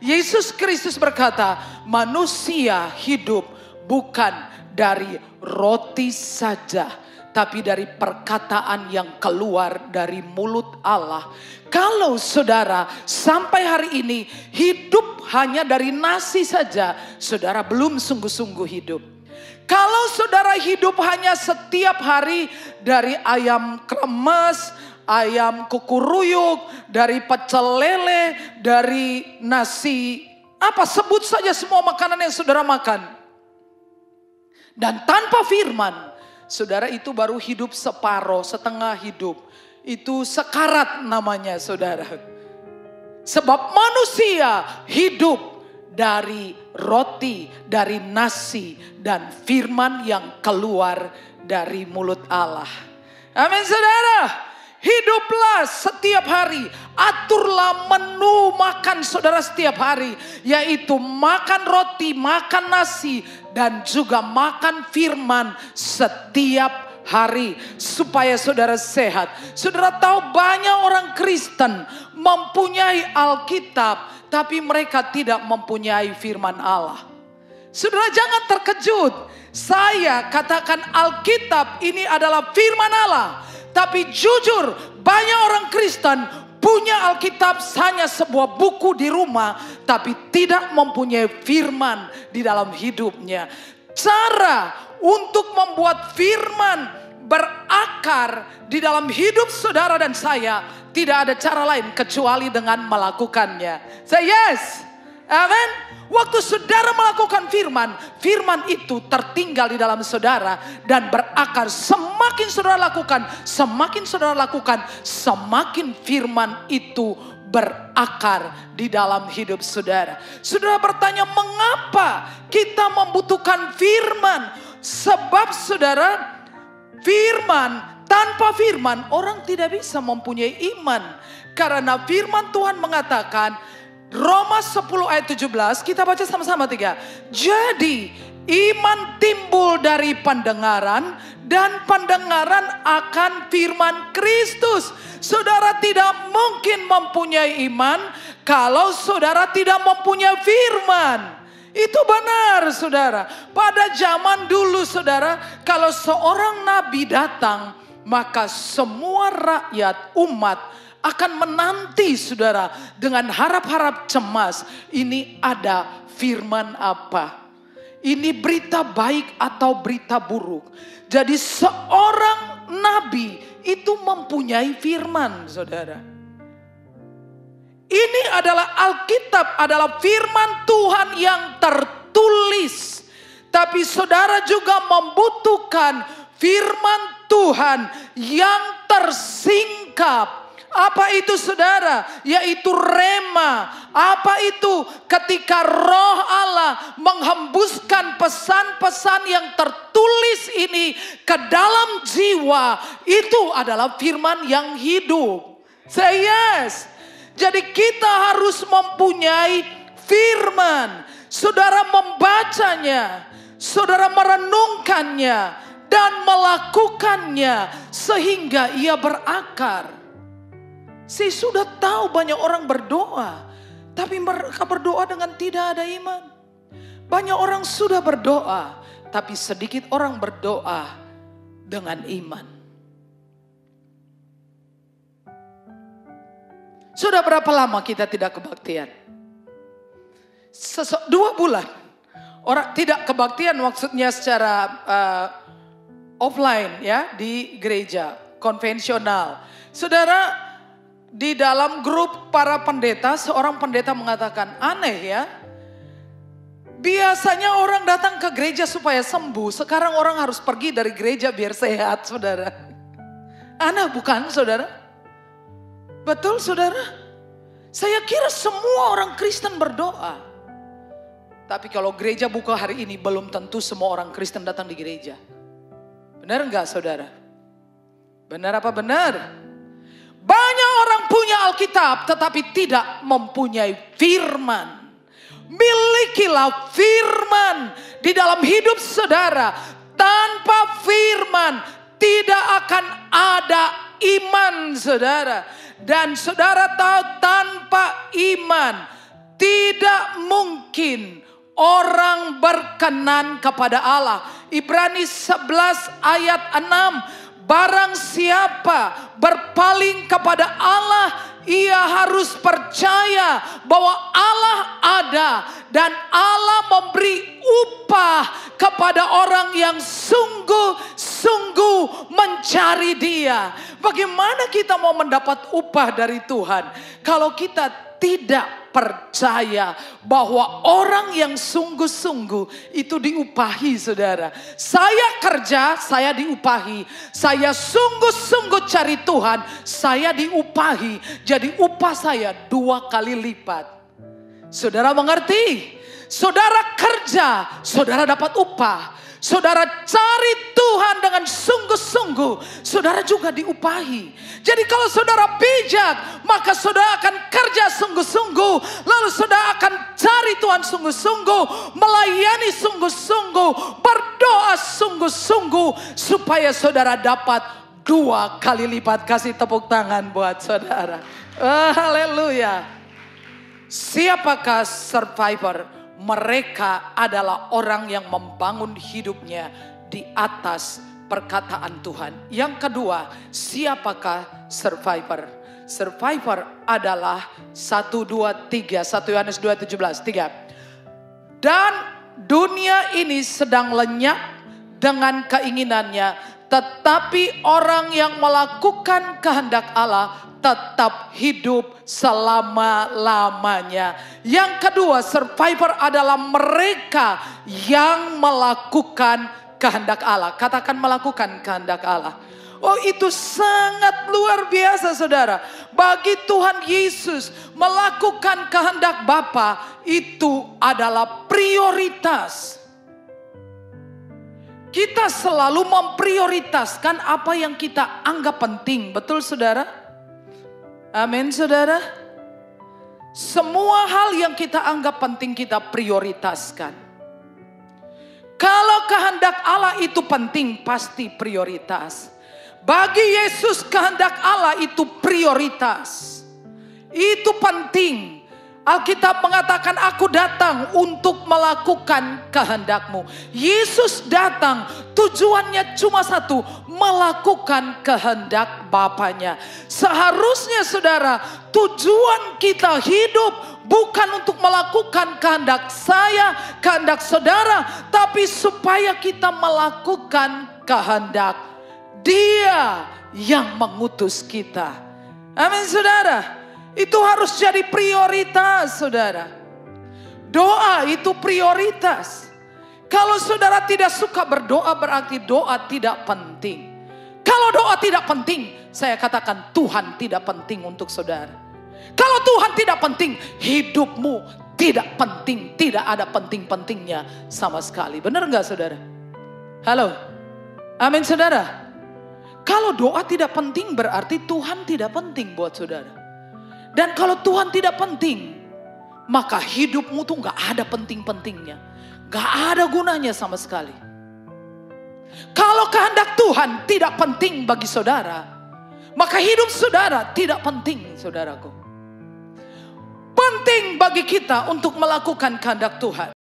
Yesus Kristus berkata, manusia hidup bukan dari roti saja, tapi dari perkataan yang keluar dari mulut Allah. Kalau saudara sampai hari ini hidup hanya dari nasi saja, saudara belum sungguh-sungguh hidup. Kalau saudara hidup hanya setiap hari dari ayam kremes, ayam kukuruyuk, dari pecel lele, dari nasi, apa sebut saja semua makanan yang saudara makan. Dan tanpa firman, saudara itu baru hidup separuh, setengah hidup. Itu sekarat namanya saudara. Sebab manusia hidup dari roti, dari nasi, dan firman yang keluar dari mulut Allah. Amin saudara. Hiduplah setiap hari, aturlah menu makan saudara setiap hari. Yaitu makan roti, makan nasi, dan juga makan firman setiap hari. Supaya saudara sehat. Saudara tahu banyak orang Kristen mempunyai Alkitab, tapi mereka tidak mempunyai firman Allah. Saudara jangan terkejut. Saya katakan Alkitab ini adalah firman Allah. Tapi jujur banyak orang Kristen punya Alkitab hanya sebuah buku di rumah, tapi tidak mempunyai firman di dalam hidupnya. Cara untuk membuat firman berakar di dalam hidup saudara dan saya, tidak ada cara lain kecuali dengan melakukannya. Say yes. Amin. Waktu saudara melakukan firman, firman itu tertinggal di dalam saudara dan berakar. Semakin saudara lakukan, semakin firman itu berakar di dalam hidup saudara. Saudara bertanya, mengapa kita membutuhkan firman? Sebab saudara, firman, tanpa firman orang tidak bisa mempunyai iman. Karena firman Tuhan mengatakan, Roma 10 ayat 17, kita baca sama-sama 3. Jadi iman timbul dari pendengaran, dan pendengaran akan firman Kristus. Saudara tidak mungkin mempunyai iman kalau saudara tidak mempunyai firman. Itu benar saudara. Pada zaman dulu saudara, kalau seorang nabi datang, maka semua rakyat umat akan menanti saudara dengan harap-harap cemas. Ini ada firman apa? Ini berita baik atau berita buruk? Jadi seorang nabi itu mempunyai firman saudara. Ini adalah Alkitab, adalah firman Tuhan yang tertulis. Tapi saudara juga membutuhkan firman Tuhan yang tersingkap. Apa itu saudara? Yaitu rema. Apa itu? Ketika roh Allah menghembuskan pesan-pesan yang tertulis ini ke dalam jiwa. Itu adalah firman yang hidup. Say yes. Jadi kita harus mempunyai firman. Saudara membacanya. Saudara merenungkannya. Dan melakukannya. Sehingga ia berakar. Saya sudah tahu banyak orang berdoa, tapi mereka berdoa dengan tidak ada iman. Banyak orang sudah berdoa, tapi sedikit orang berdoa dengan iman. Sudah berapa lama kita tidak kebaktian? 2 bulan. Orang tidak kebaktian maksudnya secara offline ya, di gereja konvensional. Saudara, di dalam grup para pendeta, seorang pendeta mengatakan, aneh ya. Biasanya orang datang ke gereja supaya sembuh. Sekarang orang harus pergi dari gereja biar sehat, saudara. Aneh bukan, saudara? Betul, saudara? Saya kira semua orang Kristen berdoa. Tapi kalau gereja buka hari ini, belum tentu semua orang Kristen datang di gereja. Benar enggak, saudara? Benar apa benar? Banyak orang punya Alkitab tetapi tidak mempunyai firman. Milikilah firman di dalam hidup saudara. Tanpa firman tidak akan ada iman saudara. Dan saudara tahu tanpa iman tidak mungkin orang berkenan kepada Allah. Ibrani 11 ayat 6. Barang siapa berpaling kepada Allah, ia harus percaya bahwa Allah ada dan Allah memberi upah kepada orang yang sungguh-sungguh mencari Dia. Bagaimana kita mau mendapat upah dari Tuhan kalau kita tidak percaya bahwa orang yang sungguh-sungguh itu diupahi, saudara. Saya kerja, saya diupahi. Saya sungguh-sungguh cari Tuhan, saya diupahi. Jadi upah saya 2 kali lipat. Saudara mengerti? Saudara kerja, saudara dapat upah. Saudara cari Tuhan dengan sungguh-sungguh, saudara juga diupahi. Jadi kalau saudara bijak, maka saudara akan kerja sungguh-sungguh. Lalu saudara akan cari Tuhan sungguh-sungguh, melayani sungguh-sungguh, berdoa sungguh-sungguh, supaya saudara dapat 2 kali lipat. Kasih tepuk tangan buat saudara. Haleluya. Siapakah survivor? Mereka adalah orang yang membangun hidupnya di atas perkataan Tuhan. Yang kedua, siapakah survivor? Survivor adalah 1 Yohanes 2:17. 3. Dan dunia ini sedang lenyap dengan keinginannya, tetapi orang yang melakukan kehendak Allah tetap hidup selama-lamanya. Yang kedua, survivor adalah mereka yang melakukan kehendak Allah. Katakan melakukan kehendak Allah. Oh, itu sangat luar biasa, saudara. Bagi Tuhan Yesus, melakukan kehendak Bapa itu adalah prioritas. Kita selalu memprioritaskan apa yang kita anggap penting. Betul, saudara? Amin, saudara. Semua hal yang kita anggap penting kita prioritaskan. Kalau kehendak Allah itu penting, pasti prioritas. Bagi Yesus kehendak Allah itu prioritas. Itu penting. Alkitab mengatakan, aku datang untuk melakukan kehendak-Mu. Yesus datang, tujuannya cuma satu, melakukan kehendak Bapanya. Seharusnya saudara, tujuan kita hidup bukan untuk melakukan kehendak saya, kehendak saudara, tapi supaya kita melakukan kehendak Dia yang mengutus kita. Amin, saudara. Itu harus jadi prioritas, saudara. Doa itu prioritas. Kalau saudara tidak suka berdoa, berarti doa tidak penting. Kalau doa tidak penting, saya katakan Tuhan tidak penting untuk saudara. Kalau Tuhan tidak penting, hidupmu tidak penting. Tidak ada penting-pentingnya sama sekali. Benar gak, saudara? Halo? Amin, saudara. Kalau doa tidak penting, berarti Tuhan tidak penting buat saudara. Dan kalau Tuhan tidak penting, maka hidupmu tuh gak ada penting-pentingnya. Gak ada gunanya sama sekali. Kalau kehendak Tuhan tidak penting bagi saudara, maka hidup saudara tidak penting, saudaraku. Penting bagi kita untuk melakukan kehendak Tuhan.